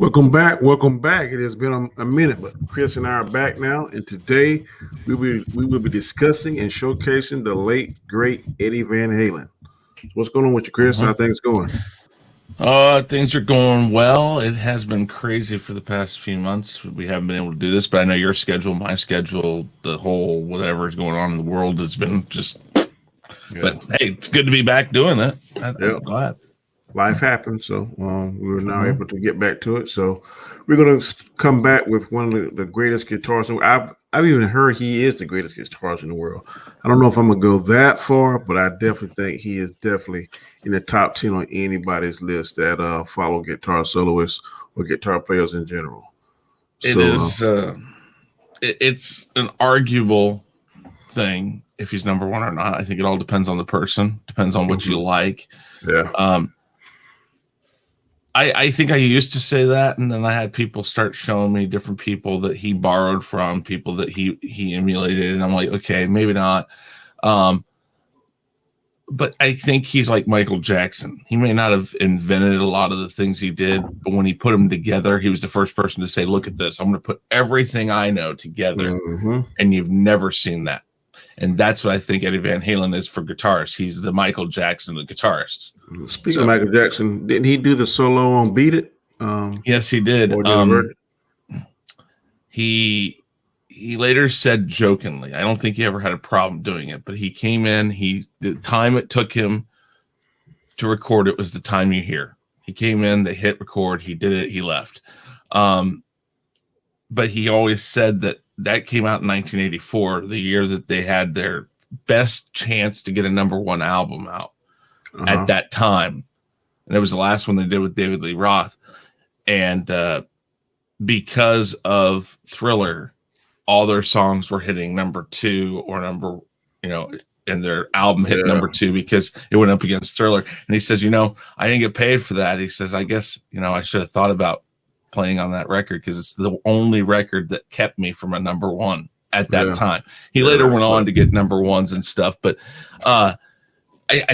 Welcome back. Welcome back. It has been a minute, but Chris and I are back now, and today we will be discussing and showcasing the late great Eddie Van Halen. What's going on with you, Chris? How things going? Things are going well. It has been crazy for the past few months. We haven't been able to do this, but I know your schedule, my schedule, the whole whatever is going on in the world has been just. Yeah. But hey, it's good to be back doing it. I'm glad. Life happened, so we were now able to get back to it. So we're going to come back with one of the greatest guitarists. I've even heard he is the greatest guitarist in the world. I don't know if I'm going to go that far, but I definitely think he is definitely in the top 10 on anybody's list that follow guitar soloists or guitar players in general. It's an arguable thing if he's number one or not. I think it all depends on the person, depends on what you like. Yeah. I think I used to say that, and then I had people start showing me different people that he borrowed from, people that he emulated, and I'm like, okay, maybe not. But I think he's like Michael Jackson. He may not have invented a lot of the things he did, but when he put them together, he was the first person to say, look at this. I'm going to put everything I know together, and you've never seen that. And that's what I think Eddie Van Halen is for guitarists. He's the Michael Jackson of guitarists. Speaking of Michael Jackson, didn't he do the solo on Beat It? Yes, he did. He later said jokingly, I don't think he ever had a problem doing it, but he came in, the time it took him to record it was the time you hear. He came in, they hit record, he did it, he left. But he always said that came out in 1984, the year that they had their best chance to get a number one album out at that time. And it was the last one they did with David Lee Roth. And because of Thriller, all their songs were hitting number two or and their album hit number two because it went up against Thriller. And he says, I didn't get paid for that. He says, I guess, I should have thought about playing on that record because it's the only record that kept me from a number one at that time. He later went on to get number ones and stuff, but I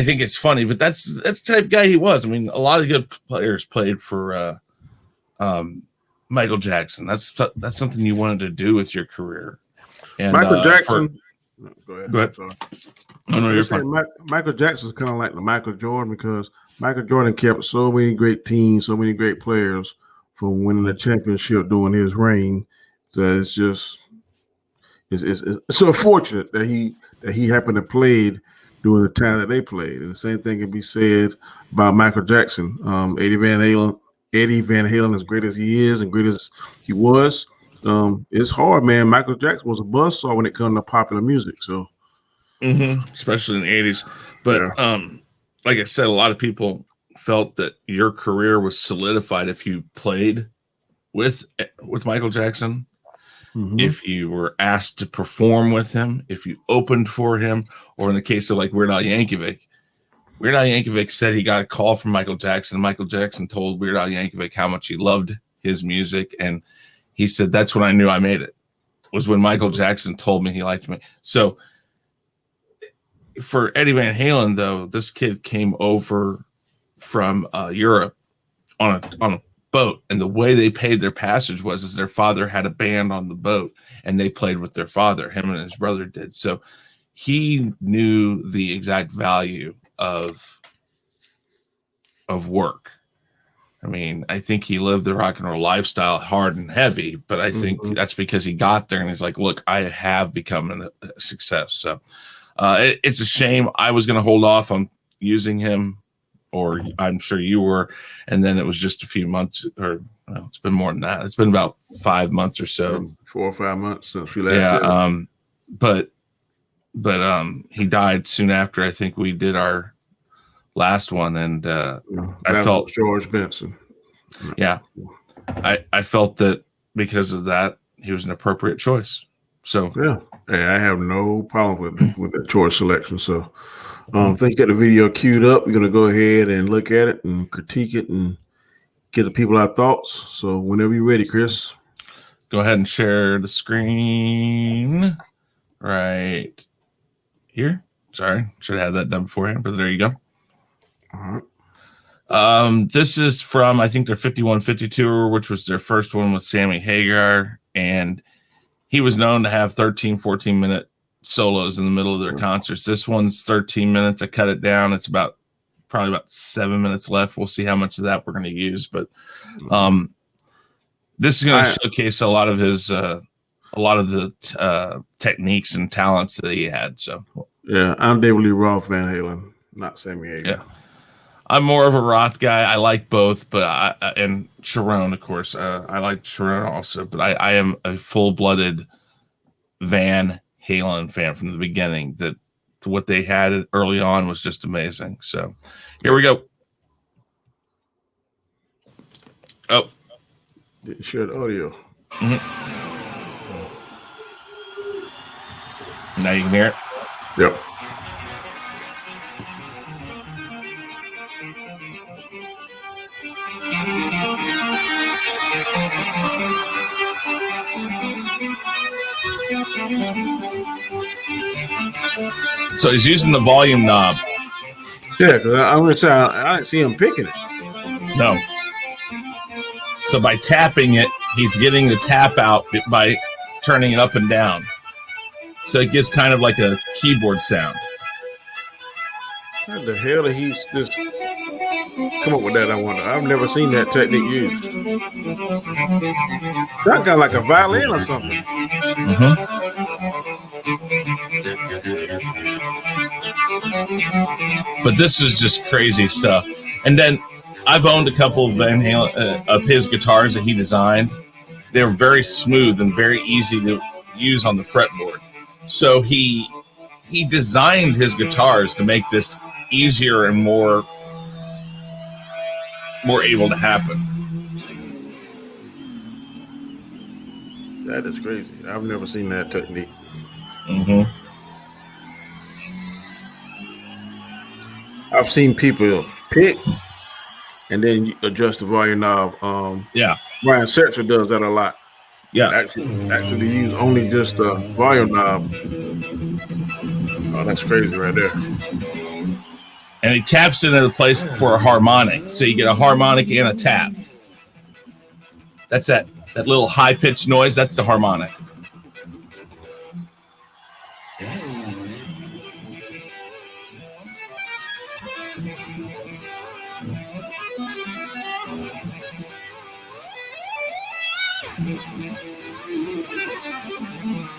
think it's funny, but that's the type of guy he was. I mean, a lot of good players played for Michael Jackson. That's something you wanted to do with your career. And Michael Jackson. Go ahead. No, you're fine. Michael Jackson is kind of like the Michael Jordan because Michael Jordan kept so many great teams, so many great players from winning the championship during his reign. So it's so fortunate that he happened to play during the time that they played. And the same thing can be said about Michael Jackson. Eddie Van Halen, as great as he is and great as he was, it's hard, man. Michael Jackson was a buzzsaw when it comes to popular music. So, especially in the 80s. But like I said, a lot of people felt that your career was solidified if you played with Michael Jackson, if you were asked to perform with him, if you opened for him, or in the case of like Weird Al Yankovic said he got a call from Michael Jackson. Michael Jackson told Weird Al Yankovic how much he loved his music, and he said, that's when I knew I made it, was when Michael Jackson told me he liked me. So for Eddie Van Halen, though, this kid came over from Europe on a boat, and the way they paid their passage was their father had a band on the boat, and they played with their father. Him and his brother did. So he knew the exact value of work. I mean, I think he lived the rock and roll lifestyle hard and heavy, but I think that's because he got there and he's like, look, I have become a success. So it's a shame. I was going to hold off on using him, or I'm sure you were, and then it was just a few months, or it's been more than that. It's been about 5 months or so, 4 or 5 months since we last. Yeah, but he died soon after I think we did our last one, and I felt George Benson. Yeah, I felt that because of that, he was an appropriate choice. So hey, I have no problem with the choice selection. So. I think you got the video queued up. We're going to go ahead and look at it and critique it and give the people our thoughts. So whenever you're ready, Chris. Go ahead and share the screen right here. Sorry, should have had that done beforehand, but there you go. All right. This is from, I think, their 51-50 tour, which was their first one with Sammy Hagar, and he was known to have 13, 14-minute solos in the middle of their concerts. This one's 13 minutes. I cut it down. It's probably about 7 minutes left. We'll see how much of that we're going to use, but this is going to showcase a lot of the techniques and talents that he had. So yeah, I'm David Lee Roth, Van Halen, not Sammy Hagar. Yeah. I'm more of a Roth guy. I like both, but and Sharon, of course. I like Sharon also, but I am a full-blooded Van Halen fan from the beginning. That what they had early on was just amazing. So here we go. Oh, didn't share the audio. Mm-hmm. Now you can hear it. Yep. So he's using the volume knob. Yeah, because I'm gonna say I didn't see him picking it. No. So by tapping it, he's getting the tap out by turning it up and down. So it gives kind of like a keyboard sound. How the hell did he just come up with that? I wonder. I've never seen that technique used. That got like a violin or something. Mm-hmm. But this is just crazy stuff. And then I've owned a couple of Van Halen of his guitars that he designed. They're very smooth and very easy to use on the fretboard. So he designed his guitars to make this easier and more able to happen. That is crazy. I've never seen that technique. Mm-hmm. I've seen people pick and then adjust the volume knob. Yeah. Ryan Setzer does that a lot. Yeah. Actually use only just the volume knob. Oh, that's crazy right there. And he taps into the place for a harmonic. So you get a harmonic and a tap. That's that little high-pitched noise. That's the harmonic.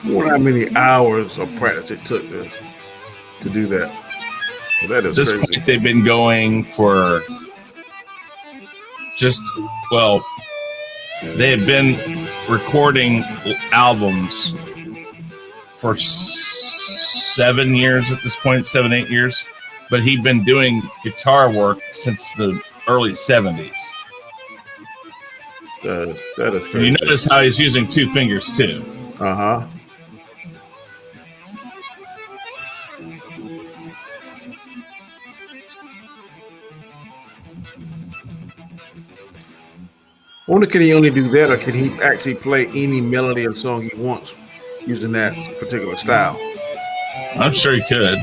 I wonder how many hours of practice it took to do that. Well, that is this crazy. Point, they've been going for they have been recording albums for 7 years at this point, 7-8 years. But he'd been doing guitar work since the early 70s. That is crazy. And you notice how he's using 2 fingers too. Uh-huh. I wonder, can he only do that, or can he actually play any melody or song he wants using that particular style? I'm sure he could.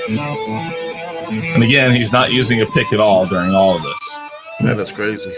And again, he's not using a pick at all during all of this. That is crazy.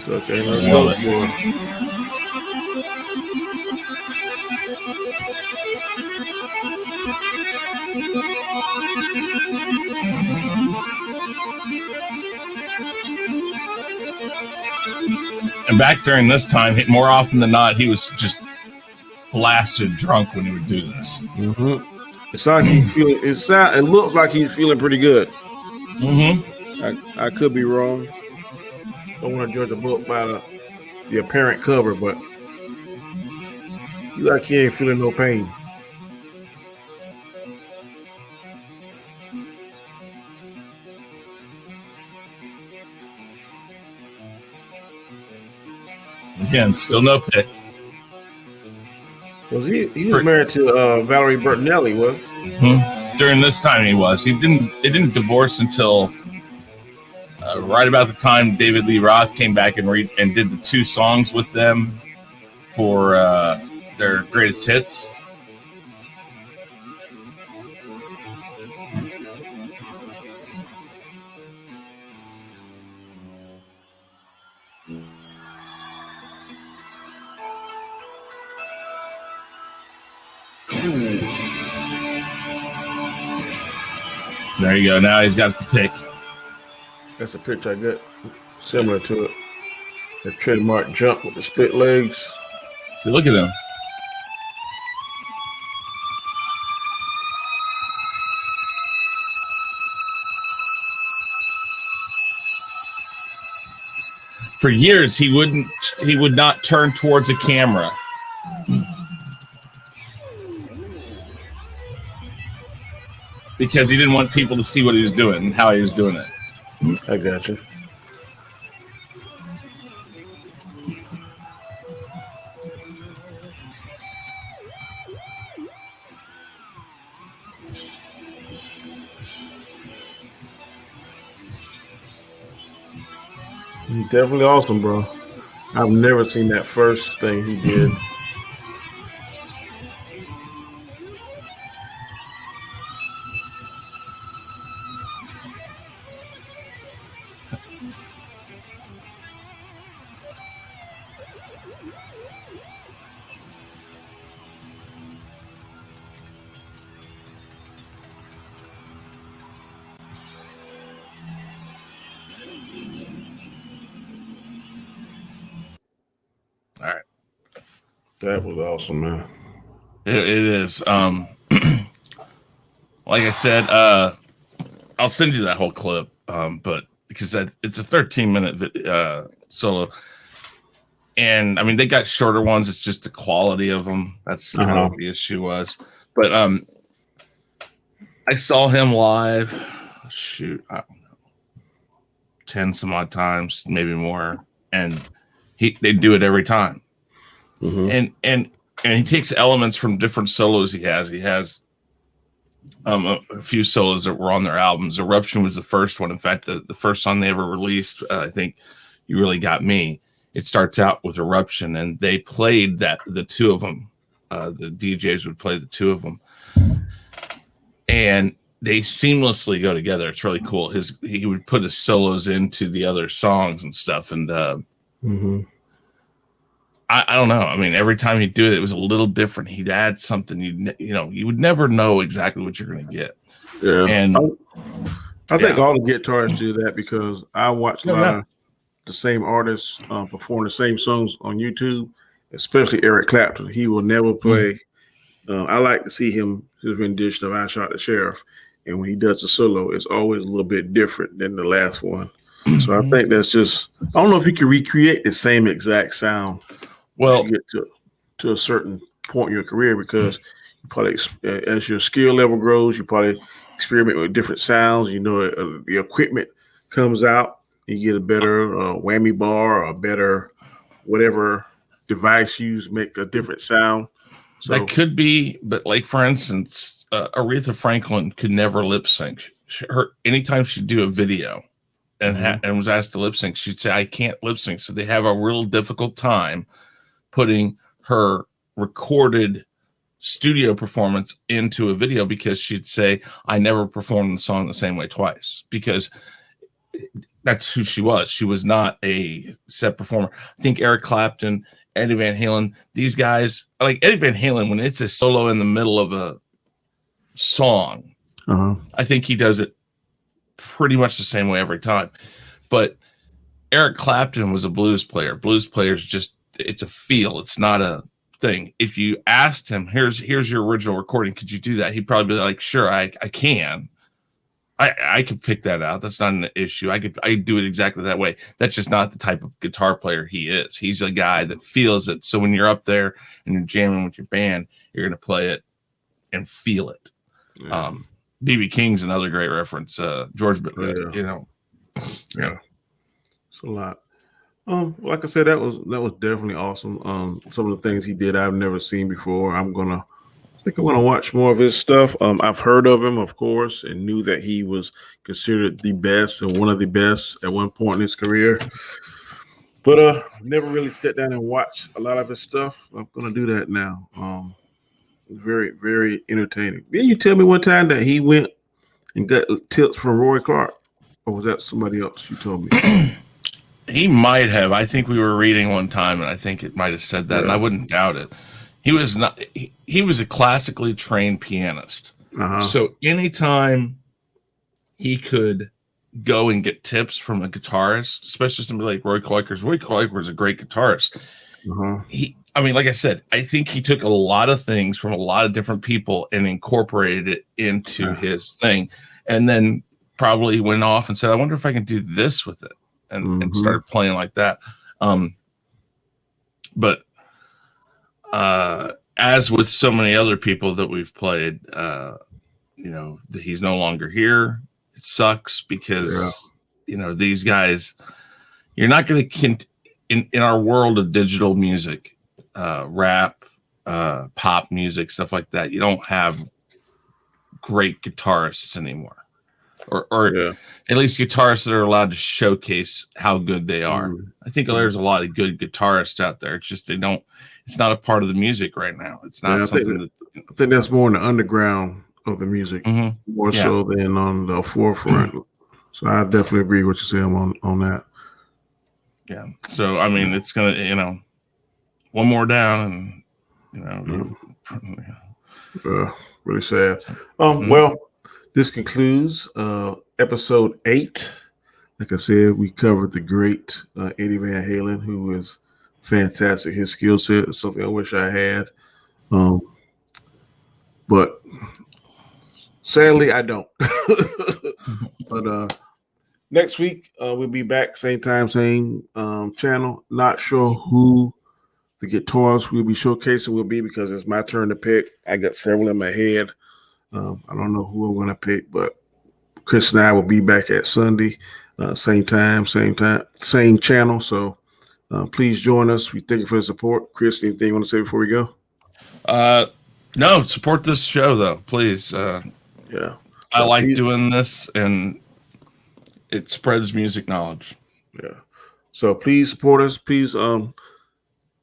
Okay, let's go for it. And back during this time, more often than not, he was just blasted drunk when he would do this. Mm-hmm. It's like he's feeling. It looks like he's feeling pretty good. Mm-hmm. I could be wrong. Don't want to judge a book by the apparent cover, but You like he ain't feeling no pain. Again, still no pick. Was he was married to Valerie Bertinelli, was he? During this time he was. They didn't divorce until right about the time David Lee Roth came back and did the 2 songs with them for their greatest hits. There you go. Now he's got the pick. That's a pitch I got similar to it. The trademark jump with the split legs. See, look at him. For years, he would not turn towards a camera. Because he didn't want people to see what he was doing and how he was doing it. I got you. He's definitely awesome, bro. I've never seen that first thing he did. All right. That was awesome, man. It is. Like I said, I'll send you that whole clip, but because it's a 13-minute solo. And I mean, they got shorter ones. It's just the quality of them. That's kind of what the issue was. But I saw him live. Shoot, I don't know, 10 some odd times, maybe more. And they do it every time. Mm-hmm. And he takes elements from different solos he has. He has a few solos that were on their albums. Eruption was the first one. In fact, the first song they ever released, I think, You Really Got Me. It starts out with Eruption, and they played the 2 of them. The DJs would play the 2 of them. And they seamlessly go together. It's really cool. He would put his solos into the other songs and stuff. And I don't know. I mean, every time he'd do it, it was a little different. He'd add something. You would never know exactly what you're going to get. Yeah. And I think all the guitarists do that because I watch a lot of the same artists perform the same songs on YouTube, especially Eric Clapton. He will never play. I like to see his rendition of I Shot the Sheriff. And when he does a solo, it's always a little bit different than the last one. So I think that's just, I don't know if you can recreate the same exact sound. Well, you get to a certain point in your career because you probably, as your skill level grows, you probably experiment with different sounds. The equipment comes out, you get a better whammy bar or a better whatever device you use, make a different sound. So, that could be, but like for instance, Aretha Franklin could never lip sync. Anytime she'd do a video and was asked to lip sync, she'd say, "I can't lip sync." So they have a real difficult time putting her recorded studio performance into a video because she'd say, "I never performed the song the same way twice," because that's who she was. She was not a set performer. I think Eric Clapton, Eddie Van Halen, these guys, like Eddie Van Halen, when it's a solo in the middle of a song, I think he does it pretty much the same way every time. But Eric Clapton was a blues player. Blues players just, it's a feel. It's not a thing. If you asked him, here's your original recording, could you do that? He'd probably be like, sure, I can. I could pick that out. That's not an issue. I do it exactly that way. That's just not the type of guitar player he is. He's a guy that feels it. So when you're up there and you're jamming with your band, you're going to play it and feel it. Yeah. BB King's another great reference. George, yeah. It's a lot. Like I said, that was definitely awesome. Some of the things he did I've never seen before. I think I'm gonna watch more of his stuff. I've heard of him, of course, and knew that he was considered the best and one of the best at one point in his career. But never really sat down and watched a lot of his stuff. I'm gonna do that now. Very, very entertaining. Didn't you tell me one time that he went and got tips from Roy Clark, or was that somebody else you told me? He might have. I think we were reading one time, and I think it might have said that, and I wouldn't doubt it. He was not. He was a classically trained pianist, so anytime he could go and get tips from a guitarist, especially somebody like Roy Clark. Roy Clark was a great guitarist. I mean, like I said, I think he took a lot of things from a lot of different people and incorporated it into his thing, and then probably went off and said, "I wonder if I can do this with it," and started playing like that. But as with so many other people that we've played, he's no longer here. It sucks because these guys. You're not going to in our world of digital music, rap, pop music, stuff like that. You don't have great guitarists anymore, or at least guitarists that are allowed to showcase how good they are. I think there's a lot of good guitarists out there. It's just it's not a part of the music right now. It's not something I think that's more in the underground of the music, more so than on the forefront. So I definitely agree with you saying on that. Yeah. So I mean, it's gonna, one more down, and really sad. Well, this concludes episode 8. Like I said, we covered the great Eddie Van Halen, who is fantastic. His skill set is something I wish I had, but sadly I don't. But next week we'll be back, same time, same channel. Not sure who the guitars we'll be showcasing will be because it's my turn to pick. I got several in my head. I don't know who I'm going to pick, but Chris and I will be back at Sunday, same time, same channel. So please join us. We thank you for the support. Chris, anything you want to say before we go? No, support this show though, please. I like doing this, and it spreads music knowledge. Yeah. So please support us. Please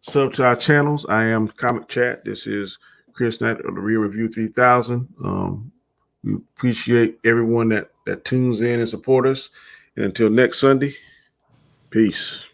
sub to our channels. I am Comic Chat. This is Chris Knight of the Real Review 3000. We appreciate everyone that tunes in and support us. And until next Sunday, peace.